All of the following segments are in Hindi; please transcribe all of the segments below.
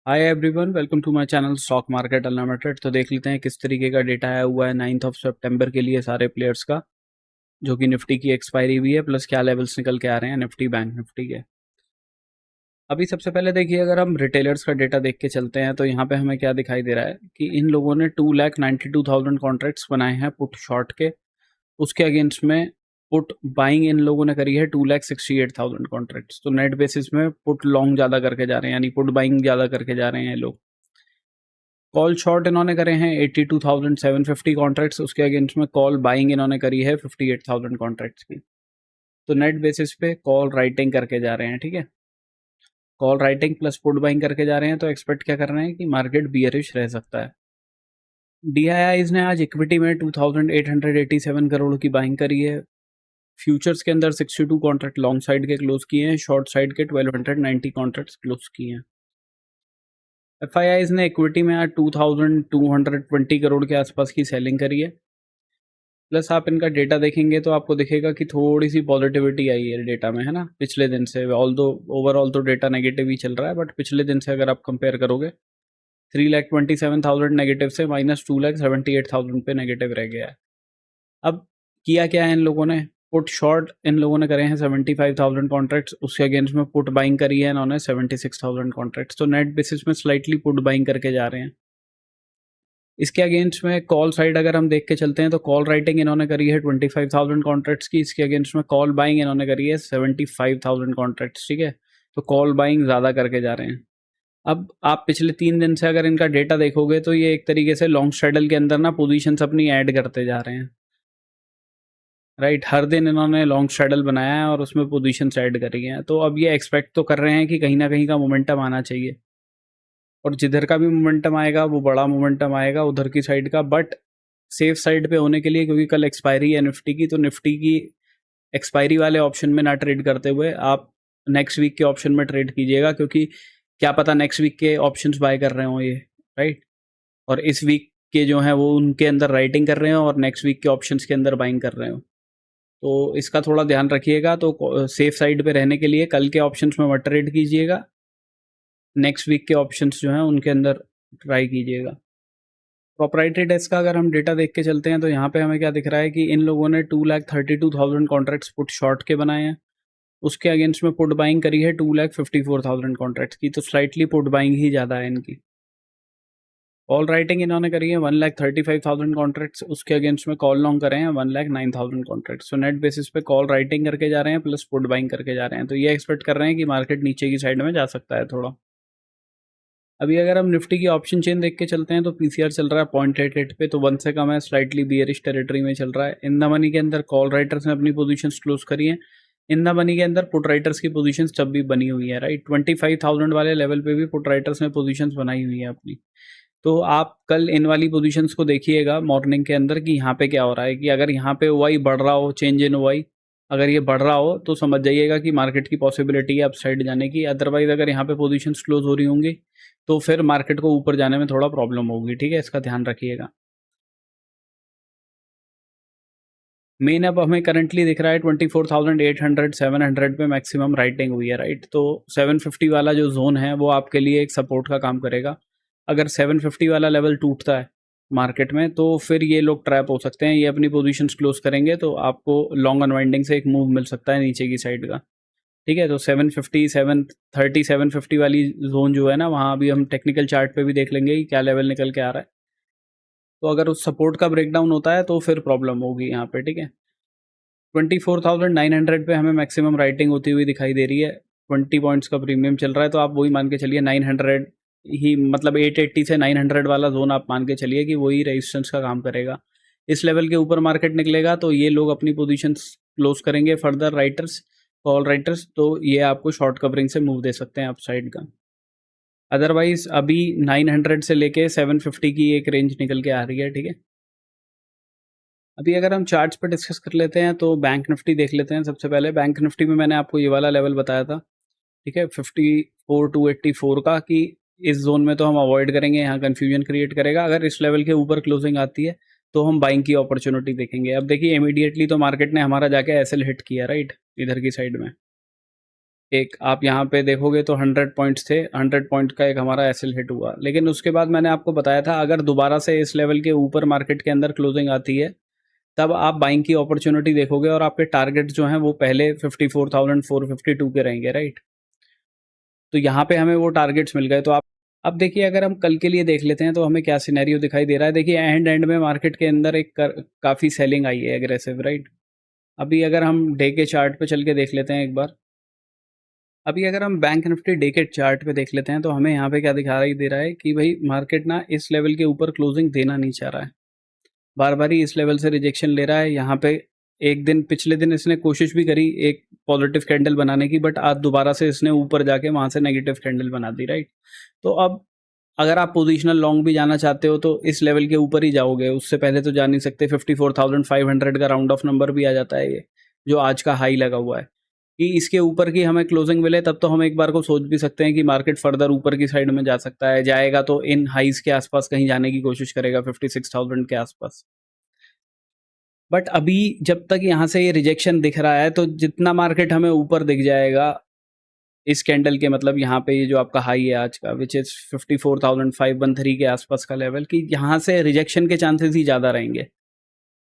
Hi everyone, welcome to my channel stock market unlimited. तो देख लेते हैं किस तरीके का डेटा आया हुआ है 9 सितंबर के लिए सारे प्लेयर्स का, जो कि निफ्टी की एक्सपायरी हुई है, प्लस क्या लेवल्स निकल के आ रहे हैं निफ्टी बैंक निफ्टी के। अभी सबसे पहले देखिए, अगर हम रिटेलर्स का डेटा देख के चलते हैं तो यहाँ पे हमें क्या दिखाई दे रहा है कि इन लोगों ने 2,92,000 कॉन्ट्रैक्ट्स बनाए हैं पुट शॉर्ट के। उसके अगेंस्ट में पुट बाइंग इन लोगों ने करी है 2,68,000 कॉन्ट्रैक्ट्स। तो नेट बेसिस में पुट लॉन्ग ज़्यादा करके जा रहे हैं, यानी पुट बाइंग ज़्यादा करके जा रहे हैं लोग। कॉल शॉर्ट इन्होंने करे हैं 82,750 कॉन्ट्रैक्ट्स, उसके अगेंस्ट में कॉल बाइंग इन्होंने करी है 58,000 कॉन्ट्रैक्ट्स की। तो नेट बेसिस पे कॉल राइटिंग करके जा रहे हैं, ठीक है। Call writing plus put buying करके जा रहे हैं, तो एक्सपेक्ट क्या कर रहे हैं कि मार्केट बियरिश रह सकता है। डीआईआईज ने आज इक्विटी में 2,887 करोड़ की बाइंग करी है। फ्यूचर्स के अंदर 62 कॉन्ट्रैक्ट लॉन्ग साइड के क्लोज किए हैं, शॉर्ट साइड के 1290 कॉन्ट्रैक्ट्स क्लोज किए हैं। एफआईआईज ने इक्विटी में आज 2,220 करोड़ के आसपास की सेलिंग करी है। प्लस आप इनका डेटा देखेंगे तो आपको दिखेगा कि थोड़ी सी पॉजिटिविटी आई है डेटा में, है ना, पिछले दिन से। ओवरऑल तो डेटा नेगेटिव ही चल रहा है, बट पिछले दिन से अगर आप कंपेयर करोगे 3,27,000 नेगेटिव से -2,78,000 पे नेगेटिव रह गया है। अब किया क्या है इन लोगों ने, पुट शॉर्ट इन लोगों ने करे हैं 75,000 कॉन्ट्रैक्ट्स, उसके अगेंस्ट में पुट बाइंग करी है इन्होंने 76,000 कॉन्ट्रैक्ट्स। तो नेट बेसिस में स्लाइटली पुट बाइंग करके जा रहे हैं। इसके अगेंस्ट में कॉल साइड अगर हम देख के चलते हैं तो कॉल राइटिंग इन्होंने करी है 25,000 कॉन्ट्रैक्ट्स की। इसके अगेंस्ट में कॉल बाइंग इन्होंने करी है 75,000 कॉन्ट्रैक्ट्स, ठीक है। तो कॉल बाइंग ज़्यादा करके जा रहे हैं। अब आप पिछले 3 दिन से अगर इनका डेटा देखोगे तो ये एक तरीके से लॉन्ग स्ट्रेडल के अंदर ना पोजीशंस अपनी ऐड करते जा रहे हैं, राइट। हर दिन इन्होंने लॉन्ग स्ट्रेडल बनाया है और उसमें पोजीशंस ऐड करी हैं। तो अब ये एक्सपेक्ट तो कर रहे हैं कि कहीं ना कहीं का मोमेंटम आना चाहिए, और जिधर का भी मोमेंटम आएगा वो बड़ा मोमेंटम आएगा उधर की साइड का। बट सेफ साइड पे होने के लिए, क्योंकि कल एक्सपायरी है निफ्टी की, तो निफ्टी की एक्सपायरी वाले ऑप्शन में ना ट्रेड करते हुए आप नेक्स्ट वीक के ऑप्शन में ट्रेड कीजिएगा, क्योंकि क्या पता नेक्स्ट वीक के ऑप्शंस बाय कर रहे हो ये, राइट। और इस वीक के जो हैं वो उनके अंदर राइटिंग कर रहे हो और नेक्स्ट वीक के ऑप्शंस के अंदर बाइंग कर रहे हो। तो इसका थोड़ा ध्यान रखिएगा। तो सेफ साइड पे रहने के लिए कल के ऑप्शंस में मत ट्रेड कीजिएगा, नेक्स्ट वीक के ऑप्शंस जो हैं उनके अंदर ट्राई कीजिएगा। प्रोप्राइटरी डेस्क का अगर हम डेटा देख के चलते हैं तो यहाँ पे हमें क्या दिख रहा है कि इन लोगों ने 2,32,000 कॉन्ट्रैक्ट्स पुट शॉर्ट के बनाए हैं। उसके अगेंस्ट में पुट बाइंग करी है 2,54,000 कॉन्ट्रैक्ट्स की। तो स्लाइटली पुट बाइंग ही ज़्यादा है इनकी। कॉल राइटिंग इन्होंने करी है 1,35,000 कॉन्ट्रैक्ट्स, उसके अगेंस्ट में कॉल लॉन्ग करे हैं 1,09,000 कॉन्ट्रैक्ट्स। तो नेट बेसिस पे कॉल राइटिंग करके जा रहे हैं प्लस पुट बाइंग करके जा रहे हैं। तो ये एक्सपेक्ट कर रहे हैं कि मार्केट नीचे की साइड में जा सकता है थोड़ा। अभी अगर हम निफ्टी की ऑप्शन चेन देख के चलते हैं तो पीसीआर चल रहा है 0.88 पे, तो 1 से कम है, स्लाइटली बियरिश टेरिटरी में चल रहा है। इन द मनी के अंदर कॉल राइटर्स ने अपनी पोजीशंस क्लोज करी हैं। इन द मनी के अंदर पुट राइटर्स की पोजीशंस तब भी बनी हुई है, राइट। 25,000 वाले लेवल पे भी पुट राइटर्स ने पोजीशंस बनाई हुई है अपनी। तो आप कल इन वाली पोजीशंस को देखिएगा मॉर्निंग के अंदर कि यहाँ पे क्या हो रहा है। कि अगर यहाँ पे ओआई बढ़ रहा हो, चेंज इन ओआई अगर ये बढ़ रहा हो तो समझ जाइएगा कि मार्केट की पॉसिबिलिटी है अपसाइड जाने की। अदरवाइज अगर यहाँ पे पोजीशंस क्लोज हो रही होंगी तो फिर मार्केट को ऊपर जाने में थोड़ा प्रॉब्लम होगी, ठीक है। इसका ध्यान रखिएगा। मेन अब हमें करंटली दिख रहा है 24,800 700 पे मैक्सिमम राइटिंग हुई है, राइट। तो 750 वाला जो जोन है वो आपके लिए एक सपोर्ट का काम करेगा। अगर 750 वाला लेवल टूटता है मार्केट में तो फिर ये लोग ट्रैप हो सकते हैं, ये अपनी पोजीशंस क्लोज करेंगे तो आपको लॉन्ग अनवाइंडिंग से एक मूव मिल सकता है नीचे की साइड का, ठीक है। तो 750 730 750 वाली जोन जो है ना, वहाँ अभी हम टेक्निकल चार्ट पे भी देख लेंगे कि क्या लेवल निकल के आ रहा है। तो अगर उस सपोर्ट का ब्रेकडाउन होता है तो फिर प्रॉब्लम होगी यहाँ पे, ठीक है। 24,900 पे हमें मैक्सिमम राइटिंग होती हुई दिखाई दे रही है। 20 पॉइंट्स का प्रीमियम चल रहा है, तो आप वही मान के चलिए 900 ही, मतलब 880 से 900 वाला जोन आप मान के चलिए कि वही रेजिस्टेंस का काम करेगा। इस लेवल के ऊपर मार्केट निकलेगा तो ये लोग अपनी पोजीशंस क्लोज करेंगे फर्दर राइटर्स, कॉल राइटर्स। तो ये आपको शॉर्ट कवरिंग से मूव दे सकते हैं अपसाइड का। अदरवाइज अभी 900 से लेके 750 की एक रेंज निकल के आ रही है, ठीक है। अभी अगर हम चार्ट्स पर डिस्कस कर लेते हैं तो बैंक निफ्टी देख लेते हैं। सबसे पहले बैंक निफ्टी में मैंने आपको ये वाला लेवल बताया था, ठीक है, 54,284 का, कि इस जोन में तो हम अवॉइड करेंगे, यहाँ कन्फ्यूजन क्रिएट करेगा। अगर इस लेवल के ऊपर क्लोजिंग आती है तो हम बाइंग की अपॉर्चुनिटी देखेंगे। अब देखिए इमीडिएटली तो मार्केट ने हमारा जाके एसएल हिट किया, राइट, इधर की साइड में। एक आप यहाँ पे देखोगे तो 100 पॉइंट्स थे, 100 पॉइंट का एक हमारा एसएल हिट हुआ, लेकिन उसके बाद मैंने आपको बताया था अगर दोबारा से इस लेवल के ऊपर मार्केट के अंदर क्लोजिंग आती है तब आप बाइंग की अपॉर्चुनिटी देखोगे और आपके टारगेट जो हैं वो पहले 54,452 के रहेंगे, राइट। तो यहाँ पे हमें वो टारगेट्स मिल गए। तो आप अब देखिए अगर हम कल के लिए देख लेते हैं तो हमें क्या सिनेरियो दिखाई दे रहा है। देखिए एंड में मार्केट के अंदर एक काफ़ी सेलिंग आई है एग्रेसिव, राइट। अभी अगर हम डे के चार्ट पे चल के देख लेते हैं एक बार, अभी अगर हम बैंक निफ्टी डे के चार्ट पे देख लेते हैं तो हमें यहाँ पे क्या दिखाई दे रहा है कि भाई मार्केट ना इस लेवल के ऊपर क्लोजिंग देना नहीं चाह रहा है, बार बार ही इस लेवल से रिजेक्शन ले रहा है। यहाँ पे एक दिन पिछले दिन इसने कोशिश भी करी एक पॉजिटिव कैंडल बनाने की, बट आज दोबारा से इसने ऊपर जाके वहां से नेगेटिव कैंडल बना दी, राइट। तो अब अगर आप पोजिशनल लॉन्ग भी जाना चाहते हो तो इस लेवल के ऊपर ही जाओगे, उससे पहले तो जा नहीं सकते। 54,500 का राउंड ऑफ नंबर भी आ जाता है ये, जो आज का हाई लगा हुआ है। कि इसके ऊपर की हमें क्लोजिंग मिले तब तो हम एक बार को सोच भी सकते हैं कि मार्केट फर्दर ऊपर की साइड में जा सकता है, जाएगा तो इन हाइज के आसपास कहीं जाने की कोशिश करेगा 56,000 के आसपास। बट अभी जब तक यहाँ से ये रिजेक्शन दिख रहा है तो जितना मार्केट हमें ऊपर दिख जाएगा इस कैंडल के, मतलब यहाँ पे ये जो आपका हाई है आज का विच इज 54,513 के आसपास का लेवल, कि यहाँ से रिजेक्शन के चांसेस ही ज़्यादा रहेंगे।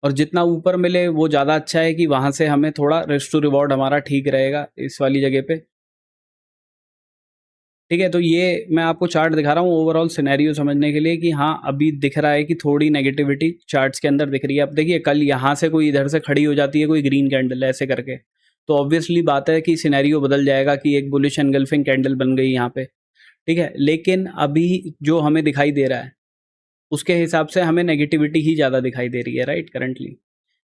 और जितना ऊपर मिले वो ज़्यादा अच्छा है कि वहाँ से हमें थोड़ा रिस्क टू रिवॉर्ड हमारा ठीक रहेगा इस वाली जगह पे। ठीक है, तो ये मैं आपको चार्ट दिखा रहा हूँ ओवरऑल सिनेरियो समझने के लिए कि हाँ अभी दिख रहा है कि थोड़ी नेगेटिविटी चार्ट्स के अंदर दिख रही है। अब देखिए कल यहाँ से कोई इधर से खड़ी हो जाती है कोई ग्रीन कैंडल ऐसे करके, तो ऑब्वियसली बात है कि सिनेरियो बदल जाएगा कि एक बुलिश एनगल्फिंग कैंडल बन गई यहाँ पे। ठीक है, लेकिन अभी जो हमें दिखाई दे रहा है उसके हिसाब से हमें नेगेटिविटी ही ज़्यादा दिखाई दे रही है, राइट, करंटली।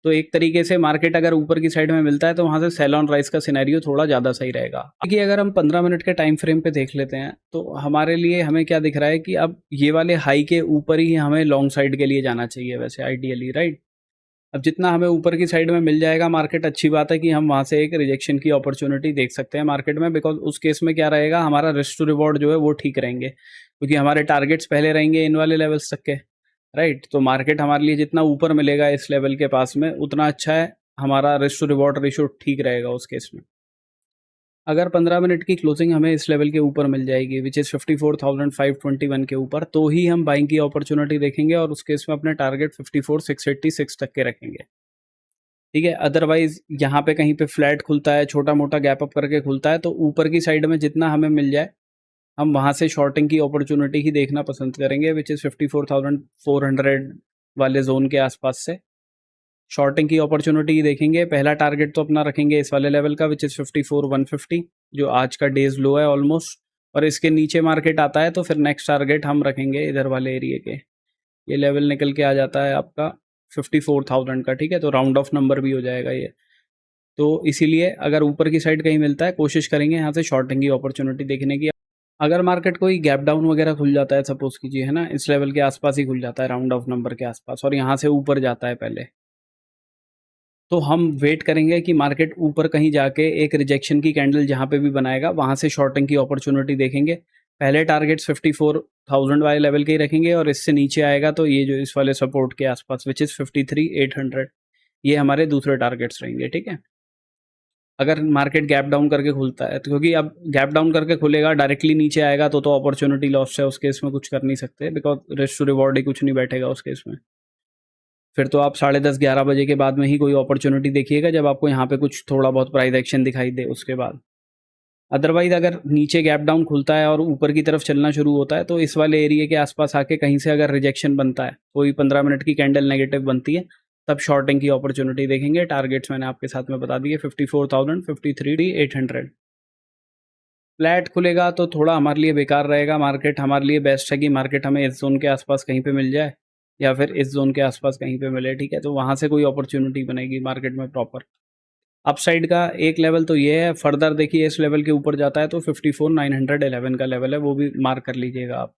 तो एक तरीके से मार्केट अगर ऊपर की साइड में मिलता है तो वहाँ से सेल ऑन राइज का सिनेरियो थोड़ा ज़्यादा सही रहेगा। देखिए अगर हम 15 मिनट के टाइम फ्रेम पे देख लेते हैं तो हमारे लिए हमें क्या दिख रहा है कि अब ये वाले हाई के ऊपर ही हमें लॉन्ग साइड के लिए जाना चाहिए वैसे आइडियली, राइट। अब जितना हमें ऊपर की साइड में मिल जाएगा मार्केट, अच्छी बात है कि हम वहाँ से एक रिजेक्शन की अपॉर्चुनिटी देख सकते हैं मार्केट में, बिकॉज उस केस में क्या रहेगा हमारा रिस्क टू रिवॉर्ड जो है वो ठीक रहेंगे, क्योंकि हमारे टारगेट्स पहले रहेंगे इन वाले लेवल्स तक के, राइट। तो मार्केट हमारे लिए जितना ऊपर मिलेगा इस लेवल के पास में उतना अच्छा है, हमारा रिस्क टू रिवॉर्ड रेशियो ठीक रहेगा उस केस में। अगर 15 मिनट की क्लोजिंग हमें इस लेवल के ऊपर मिल जाएगी विच इज़ 54,521 के ऊपर, तो ही हम बाइंग की अपॉर्चुनिटी देखेंगे और उस केस में अपने टारगेट 54,686 तक के रखेंगे। ठीक है, अदरवाइज यहाँ पे कहीं पे फ्लैट खुलता है, छोटा मोटा गैप अप करके खुलता है, तो ऊपर की साइड में जितना हमें मिल जाए हम वहाँ से शॉर्टिंग की अपॉर्चुनिटी ही देखना पसंद करेंगे विच इज़ 54,400 वाले जोन के आसपास से शॉर्टिंग की अपॉर्चुनिटी ही देखेंगे। पहला टारगेट तो अपना रखेंगे इस वाले लेवल का विच इज़ 54,150, जो आज का डेज लो है ऑलमोस्ट, और इसके नीचे मार्केट आता है तो फिर नेक्स्ट टारगेट हम रखेंगे इधर वाले एरिए के। ये लेवल निकल के आ जाता है आपका 54,000 का, ठीक है, तो राउंड ऑफ नंबर भी हो जाएगा ये। तो इसीलिए अगर ऊपर की साइड कहीं मिलता है कोशिश करेंगे यहाँ से शॉर्टिंग की अपॉर्चुनिटी देखने की। अगर मार्केट कोई गैप डाउन वगैरह खुल जाता है सपोज कीजिए, है ना, इस लेवल के आसपास ही खुल जाता है राउंड ऑफ नंबर के आसपास और यहाँ से ऊपर जाता है पहले, तो हम वेट करेंगे कि मार्केट ऊपर कहीं जाके एक रिजेक्शन की कैंडल जहाँ पे भी बनाएगा वहाँ से शॉर्टिंग की अपॉर्चुनिटी देखेंगे। पहले टारगेट्स 54,000 वाले लेवल के ही रखेंगे और इससे नीचे आएगा तो ये जो इस वाले सपोर्ट के आसपास विच इज़ 53,800, ये हमारे दूसरे टारगेट्स रहेंगे। ठीक है, अगर मार्केट गैप डाउन करके खुलता है तो, क्योंकि अब गैप डाउन करके खुलेगा डायरेक्टली नीचे आएगा तो अपॉर्चुनिटी लॉस है, उस केस में कुछ कर नहीं सकते, बिकॉज रिस्क टू रिवॉर्ड ही कुछ नहीं बैठेगा उस केस में। फिर तो आप 10:30-11 बजे के बाद में ही कोई अपॉर्चुनिटी देखिएगा जब आपको यहाँ पे कुछ थोड़ा बहुत प्राइस एक्शन दिखाई दे उसके बाद। अदरवाइज अगर नीचे गैप डाउन खुलता है और ऊपर की तरफ चलना शुरू होता है तो इस वाले एरिया के आसपास आके कहीं से अगर रिजेक्शन बनता है, कोई 15 मिनट की कैंडल नेगेटिव बनती है, तब शॉर्टिंग की अपॉर्चुनिटी देखेंगे। टारगेट्स मैंने आपके साथ में बता दिए 54,000, 53,800। फ्लैट खुलेगा तो थोड़ा हमारे लिए बेकार रहेगा मार्केट, हमारे लिए बेस्ट है कि मार्केट हमें इस जोन के आसपास कहीं पे मिल जाए या फिर इस जोन के आसपास कहीं पे मिले, ठीक है, तो वहाँ से कोई अपॉर्चुनिटी बनेगी मार्केट में प्रॉपर। अपसाइड का एक लेवल तो ये है, फर्दर देखिए इस लेवल के ऊपर जाता है तो 54,911 का लेवल है, वो भी मार्क कर लीजिएगा आप।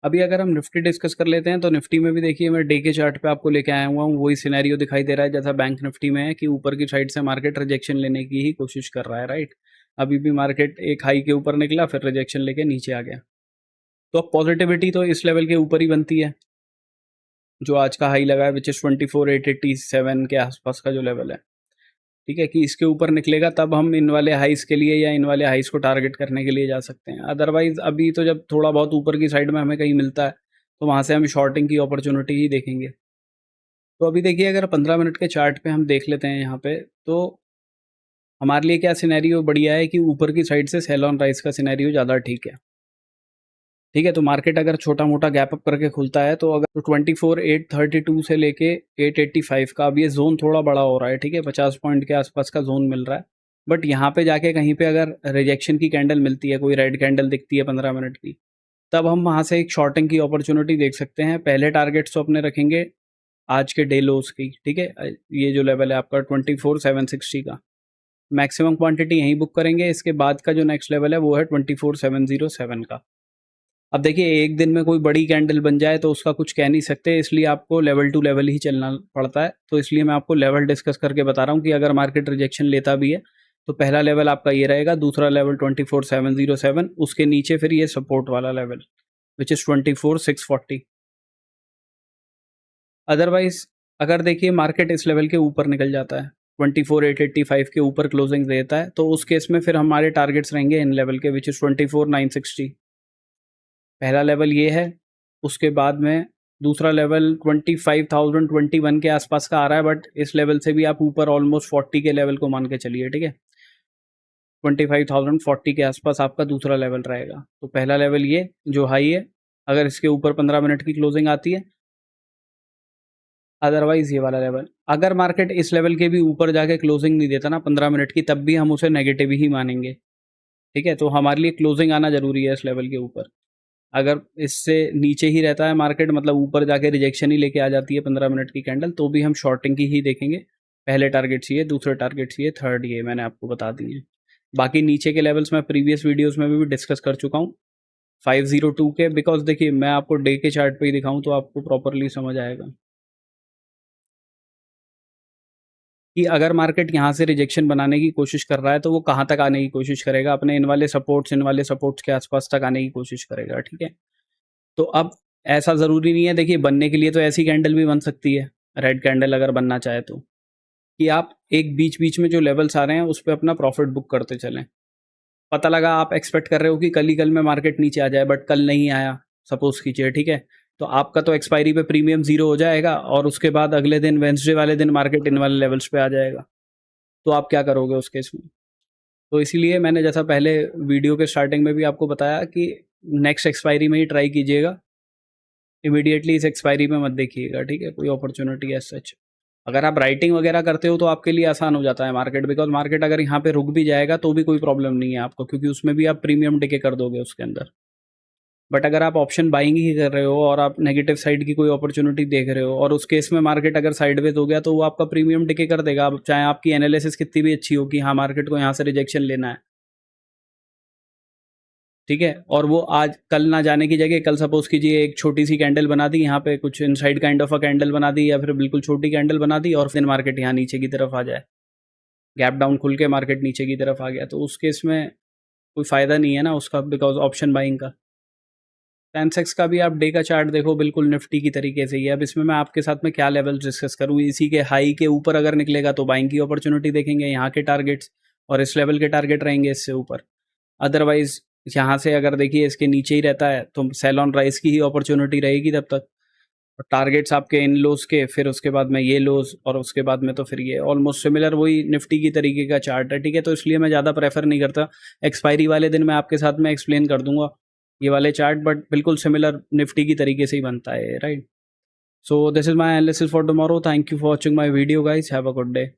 अभी अगर हम निफ्टी डिस्कस कर लेते हैं तो निफ्टी में भी देखिए मैं डे के चार्ट पे आपको लेके आया हुआ हूँ, वही सिनेरियो दिखाई दे रहा है जैसा बैंक निफ्टी में है कि ऊपर की साइड से मार्केट रिजेक्शन लेने की ही कोशिश कर रहा है, राइट। अभी भी मार्केट एक हाई के ऊपर निकला फिर रिजेक्शन लेके नीचे आ गया, तो अब पॉजिटिविटी तो इस लेवल के ऊपर ही बनती है जो आज का हाई लगा है विच इज़ 24,887 के आसपास का जो लेवल है। ठीक है, कि इसके ऊपर निकलेगा तब हम इन वाले हाइस के लिए या इन वाले हाइस को टारगेट करने के लिए जा सकते हैं। अदरवाइज अभी तो जब थोड़ा बहुत ऊपर की साइड में हमें कहीं मिलता है तो वहाँ से हम शॉर्टिंग की अपॉर्चुनिटी ही देखेंगे। तो अभी देखिए, अगर 15 मिनट के चार्ट पे हम देख लेते हैं यहाँ पे, तो हमारे लिए क्या सिनेरियो बढ़िया है कि ऊपर की साइड से सेल ऑन राइज का सिनेरियो ज़्यादा ठीक है। ठीक है, तो मार्केट अगर छोटा मोटा गैप अप करके खुलता है तो अगर 24,832 से लेके 885 का, अब ये जोन थोड़ा बड़ा हो रहा है, ठीक है, 50 पॉइंट के आसपास का जोन मिल रहा है। बट यहाँ पे जाके कहीं पे अगर रिजेक्शन की कैंडल मिलती है, कोई रेड कैंडल दिखती है 15 मिनट की, तब हम वहाँ से एक शॉर्टिंग की अपॉर्चुनिटी देख सकते हैं। पहले टारगेट्स तो अपने रखेंगे आज के डे लोस की, ठीक है, ये जो लेवल है आपका 24,760 का, मैक्सिमम क्वांटिटी यहीं बुक करेंगे। इसके बाद का जो नेक्स्ट लेवल है वो है 24,707 का। अब देखिए, एक दिन में कोई बड़ी कैंडल बन जाए तो उसका कुछ कह नहीं सकते, इसलिए आपको लेवल टू लेवल ही चलना पड़ता है। तो इसलिए मैं आपको लेवल डिस्कस करके बता रहा हूँ कि अगर मार्केट रिजेक्शन लेता भी है तो पहला लेवल आपका ये रहेगा, दूसरा लेवल 24,707, उसके नीचे फिर ये सपोर्ट वाला लेवल विच इज़ 24,640। अदरवाइज अगर देखिए मार्केट इस लेवल के ऊपर निकल जाता है, 24,885 के ऊपर क्लोजिंग देता है, तो उस केस में फिर हमारे टारगेट्स रहेंगे इन लेवल के विच इज़ 24,960। पहला लेवल ये है, उसके बाद में दूसरा लेवल 25,021 के आसपास का आ रहा है, बट इस लेवल से भी आप ऊपर ऑलमोस्ट 40 के लेवल को मान के चलिए, ठीक है, 25,040 के आसपास आपका दूसरा लेवल रहेगा। तो पहला लेवल ये जो हाई है, अगर इसके ऊपर 15 मिनट की क्लोजिंग आती है, अदरवाइज ये वाला लेवल। अगर मार्केट इस लेवल के भी ऊपर जाके क्लोजिंग नहीं देता ना 15 मिनट की, तब भी हम उसे नेगेटिव ही मानेंगे, ठीक है। तो हमारे लिए क्लोजिंग आना जरूरी है इस लेवल के ऊपर। अगर इससे नीचे ही रहता है मार्केट, मतलब ऊपर जाके रिजेक्शन ही लेके आ जाती है 15 मिनट की कैंडल, तो भी हम शॉर्टिंग की ही देखेंगे। पहले टारगेट्स ये, दूसरे टारगेट्स ये, थर्ड ये मैंने आपको बता दिए। बाकी नीचे के लेवल्स मैं प्रीवियस वीडियोस में भी डिस्कस कर चुका हूँ 502 के, बिकॉज देखिए मैं आपको डे के चार्ट पे ही दिखाऊं तो आपको प्रॉपरली समझ आएगा कि अगर मार्केट यहाँ से रिजेक्शन बनाने की कोशिश कर रहा है तो वो कहाँ तक आने की कोशिश करेगा, अपने इन वाले सपोर्ट्स के आसपास तक आने की कोशिश करेगा, ठीक है। तो अब ऐसा ज़रूरी नहीं है, देखिए बनने के लिए तो ऐसी कैंडल भी बन सकती है, रेड कैंडल अगर बनना चाहे तो, कि आप एक बीच बीच में जो लेवल्स आ रहे हैं उस पर अपना प्रॉफिट बुक करते चलें। पता लगा आप एक्सपेक्ट कर रहे हो कि कल ही कल में मार्केट नीचे आ जाए, बट कल नहीं आया, सपोज कीजिए, ठीक है, तो आपका तो एक्सपायरी पे प्रीमियम जीरो हो जाएगा और उसके बाद अगले दिन वेंसडे वाले दिन मार्केट इन वाले लेवल्स पे आ जाएगा। तो आप क्या करोगे उस केस में? तो इसीलिए मैंने जैसा पहले वीडियो के स्टार्टिंग में भी आपको बताया कि नेक्स्ट एक्सपायरी में ही ट्राई कीजिएगा, इमीडिएटली इस एक्सपायरी में मत देखिएगा, ठीक है, कोई अपॉर्चुनिटी एज सच। अगर आप राइटिंग वगैरह करते हो तो आपके लिए आसान हो जाता है मार्केट, बिकॉज मार्केट अगर यहाँ पे रुक भी जाएगा तो भी कोई प्रॉब्लम नहीं है आपको, क्योंकि उसमें भी आप प्रीमियम डिके कर दोगे उसके अंदर। बट अगर आप ऑप्शन बाइंग ही कर रहे हो और आप नेगेटिव साइड की कोई अपॉर्चुनिटी देख रहे हो और उस केस में मार्केट अगर साइडवेज हो गया तो वो आपका प्रीमियम डिके कर देगा, अब चाहे आपकी एनालिसिस कितनी भी अच्छी हो कि हाँ मार्केट को यहाँ से रिजेक्शन लेना है, ठीक है, और वो आज कल ना जाने की जगह कल सपोज कीजिए एक छोटी सी कैंडल बना दी, यहाँ पे कुछ inside kind of a candle बना दी या फिर बिल्कुल छोटी कैंडल बना दी और फिर मार्केट यहाँ नीचे की तरफ आ जाए, गैप डाउन खुल के मार्केट नीचे की तरफ आ गया, तो उस केस में कोई फ़ायदा नहीं है ना उसका, बिकॉज ऑप्शन बाइंग का। सेंसेक्स का भी आप डे का चार्ट देखो, बिल्कुल निफ्टी की तरीके से ही है। अब इसमें मैं आपके साथ में क्या लेवल डिस्कस करूँ, इसी के हाई के ऊपर अगर निकलेगा तो बाइंग की अपॉर्चुनिटी देखेंगे, यहाँ के टारगेट्स और इस लेवल के टारगेट रहेंगे इससे ऊपर। अदरवाइज यहाँ से अगर देखिए इसके नीचे ही रहता है तो सेल ऑन राइज की ही अपॉर्चुनिटी रहेगी तब तक, और टारगेट्स आपके इन लोज के, फिर उसके बाद में ये लोज और उसके बाद में तो फिर ये ऑलमोस्ट सिमिलर वही निफ्टी की तरीके का चार्ट है, ठीक है। तो इसलिए मैं ज़्यादा प्रेफर नहीं करता, एक्सपायरी वाले दिन मैं आपके साथ में एक्सप्लेन कर दूंगा ये वाले चार्ट, बट बिल्कुल सिमिलर निफ्टी की तरीके से ही बनता है, right. So this is my analysis for tomorrow, thank you for watching my video guys, have a good day.